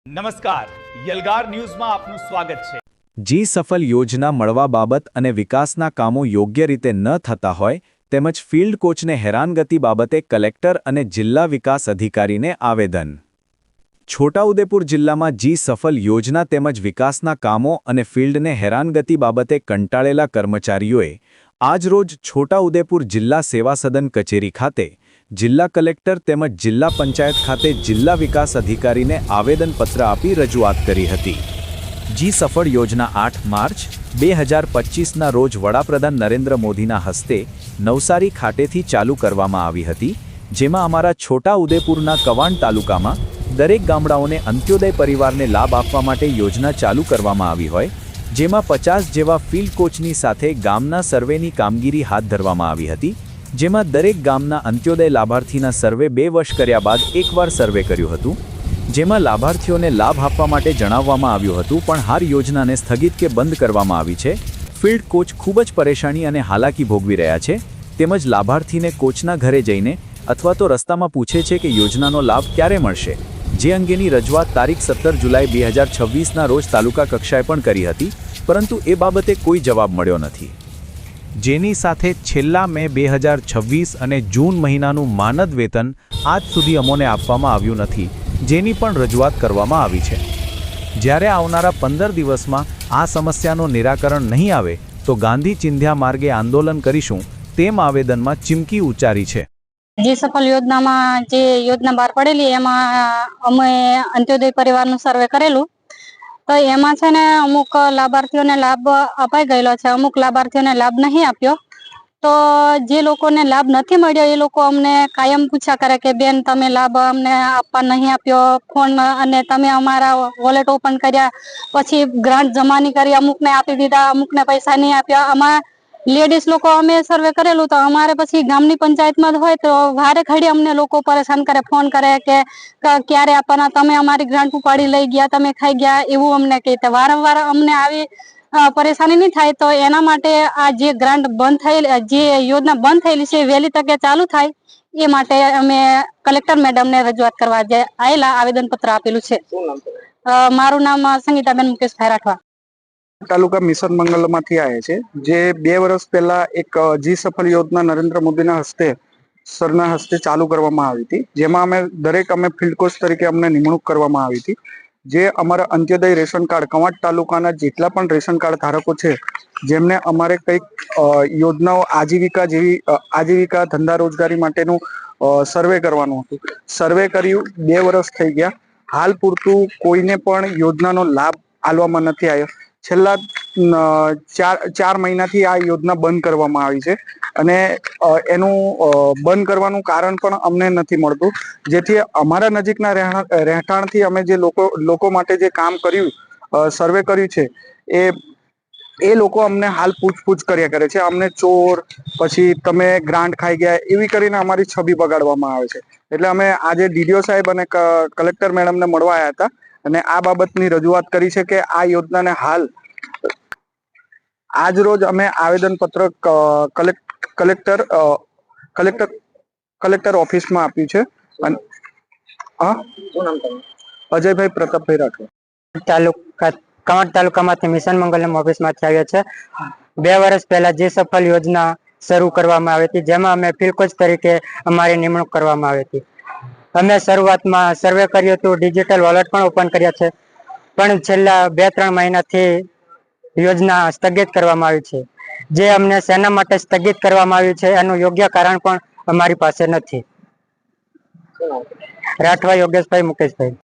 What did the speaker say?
નમસ્કાર, યલગાર ન્યૂઝમાં આપનું સ્વાગત છે। જી સફલ યોજના મળવા બાબત અને વિકાસના કામો યોગ્ય રીતે ન થતા હોય તેમજ ફિલ્ડ કોચને હેરાનગતિ બાબતે કલેક્ટર અને જિલ્લા વિકાસ અધિકારીને આવેદન। છોટાઉદેપુર જિલ્લામાં જી સફલ યોજના તેમજ વિકાસના કામો અને ફિલ્ડને હેરાનગતિ બાબતે કંટાળેલા કર્મચારીઓએ આજરોજ છોટાઉદેપુર જિલ્લા સેવા સદન કચેરી ખાતે જિલ્લા કલેક્ટર તેમજ જિલ્લા પંચાયત ખાતે જિલ્લા વિકાસ અધિકારીને આવેદનપત્ર આપી રજૂઆત કરી હતી। જી સફળ યોજના 8 માર્ચ 2025ના રોજ વડાપ્રધાન નરેન્દ્ર મોદીના હસ્તે નવસારી ખાતેથી ચાલુ કરવામાં આવી હતી, જેમાં અમારા છોટાઉદેપુરના કવાંટ તાલુકામાં દરેક ગામડાઓને અંત્યોદય પરિવારને લાભ આપવા માટે યોજના ચાલુ કરવામાં આવી હોય, જેમાં 50 જેવા ફિલ્ડ કોચની સાથે ગામના સર્વેની કામગીરી હાથ ધરવામાં આવી હતી, જેમાં દરેક ગામના અંત્યોદય લાભાર્થીના સર્વે 2 વર્ષ કર્યા બાદ એકવાર સર્વે કર્યું હતું, જેમાં લાભાર્થીઓને લાભ આપવા માટે જણાવવામાં આવ્યું હતું, પણ હાર યોજનાને સ્થગિત કે બંધ કરવામાં આવી છે। ફિલ્ડ કોચ ખૂબ જ પરેશાની અને હાલાકી ભોગવી રહ્યા છે, તેમજ લાભાર્થીને કોચના ઘરે જઈને અથવા તો રસ્તામાં પૂછે છે કે યોજનાનો લાભ ક્યારે મળશે, જે અંગેની રજૂઆત તારીખ 17 જુલાઈ 2026ના રોજ તાલુકા કક્ષાએ પણ કરી હતી, પરંતુ એ બાબતે કોઈ જવાબ મળ્યો નથી, જેની સાથે છેલ્લા મે 2026 અને જૂન મહિનાનું માનદ વેતન આજ સુધી અમોને આપવામાં આવ્યું નથી, જેની પણ રજૂઆત કરવામાં આવી છે। જ્યારે આવનારા 15 દિવસમાં આ સમસ્યાનું નિરાકરણ નહીં આવે તો ગાંધી ચિંધ્યા માર્ગે આંદોલન કરીશું, તેમ આવેદનમાં ચીમકી ઉચ્ચારી છે। જી સફળ યોજનામાં જે યોજના બહાર પડેલી એમાં અમે અંત્યોદય પરિવારનું સર્વે કરેલું, તો એમાં છે ને અમુક લાભાર્થીઓને લાભ અપાઈ ગયેલો છે, અમુક લાભાર્થીઓને લાભ નહીં આપ્યો। તો જે લોકોને લાભ નથી મળ્યો એ લોકો અમને કાયમ પૂછ્યા કરે કે બેન તમે લાભ અમને આપવા નહીં આપ્યો ફોન, અને તમે અમારા વોલેટ ઓપન કર્યા પછી ગ્રાન્ટ જમા નહીં કરી, અમુકને આપી દીધા, અમુકને પૈસા નહીં આપ્યા। અમારા લેડીઝ લોકો અમે સર્વે કરેલું તો અમારે પછી ગામની પંચાયતમાં હોય તો વારે ઘડી અમને લોકો પરેશાન કરે, ફોન કરે કે ક્યારે આપવાના, તમે અમારી ગ્રાન્ટ ઉપાડી લઈ ગયા, તમે ખાઈ ગયા, એવું અમને કહેતા। વારંવાર અમને આવી પરેશાની નહીં થાય તો એના માટે આ જે ગ્રાન્ટ બંધ થયેલી, જે યોજના બંધ થયેલી છે વહેલી તકે ચાલુ થાય એ માટે અમે કલેક્ટર મેડમને રજૂઆત કરવા આવેલા આવેદનપત્ર આપેલું છે। મારું નામ સંગીતાબેન મુકેશભાઈ રાઠવા, તાલુકા મિશન મંગલમાંથી આવ્યા છે। જે 2 વર્ષ પહેલા એક જી સફળ યોજના નરેન્દ્ર મોદીના હસ્તે સરના હસ્તે ચાલુ કરવામાં આવી હતી, જેમાં અમે ફિલ્ડ કોચ તરીકે અમને નિમણૂક કરવામાં આવી હતી। જે અમારા અંત્યોદય રેશન કાર્ડ કવાંટ તાલુકાના જેટલા પણ રેશન કાર્ડ ધારકો છે, જેમને અમારે કંઈક યોજનાઓ આજીવિકા ધંધા રોજગારી માટેનું સર્વે કરવાનું હતું, સર્વે કર્યું, 2 વર્ષ થઈ ગયા, હાલ પૂરતું કોઈને પણ યોજનાનો લાભ આલવામાં નથી આવ્યો। છેલ્લા 4 મહિનાથી આ યોજના બંધ કરવામાં આવી છે, અને એનું બંધ કરવાનું કારણ પણ અમને નથી મળતું, જેથી અમારા નજીકના રહેઠાણથી અમે જે લોકો માટે જે કામ કર્યું, સર્વે કર્યું છે, એ લોકો અમને હાલ પૂછપૂછ કર્યા કરે છે, અમને ચોર, પછી તમે ગ્રાન્ટ ખાઈ ગયા એવી કરીને અમારી છબી બગાડવામાં આવે છે। એટલે અમે આજે ડીડીઓ સાહેબ અને કલેક્ટર મેડમને મળવા આવ્યા હતા અને આ બાબતની રજૂઆત કરી છે કે આ યોજનાને હાલ આજ રોજ અમે આવેદનપત્ર કલેક્ટર ઓફિસમાં આપ્યું છે। અને અજયભાઈ પ્રતાપભાઈ રાઠવા, કવાંટ તાલુકામાંથી મિશન મંગલમ ઓફિસમાંથી આવ્યા છે। 2 વર્ષ પહેલા જે સફળ યોજના શરૂ કરવામાં આવી હતી, જેમાં અમે ફિલ્ડ કોચ તરીકે અમારી નિમણૂક કરવામાં આવી હતી। અમે શરૂઆતમાં સર્વે કર્યું હતું, ડિજિટલ વોલેટ પણ ઓપન કર્યા છે, પણ છેલ્લા 2-3 મહિનાથી યોજના સ્થગિત કરવામાં આવી છે। જે અમને શેના માટે સ્થગિત કરવામાં આવ્યું છે એનું યોગ્ય કારણ પણ અમારી પાસે નથી। રાઠવા યોગેશભાઈ મુકેશભાઈ।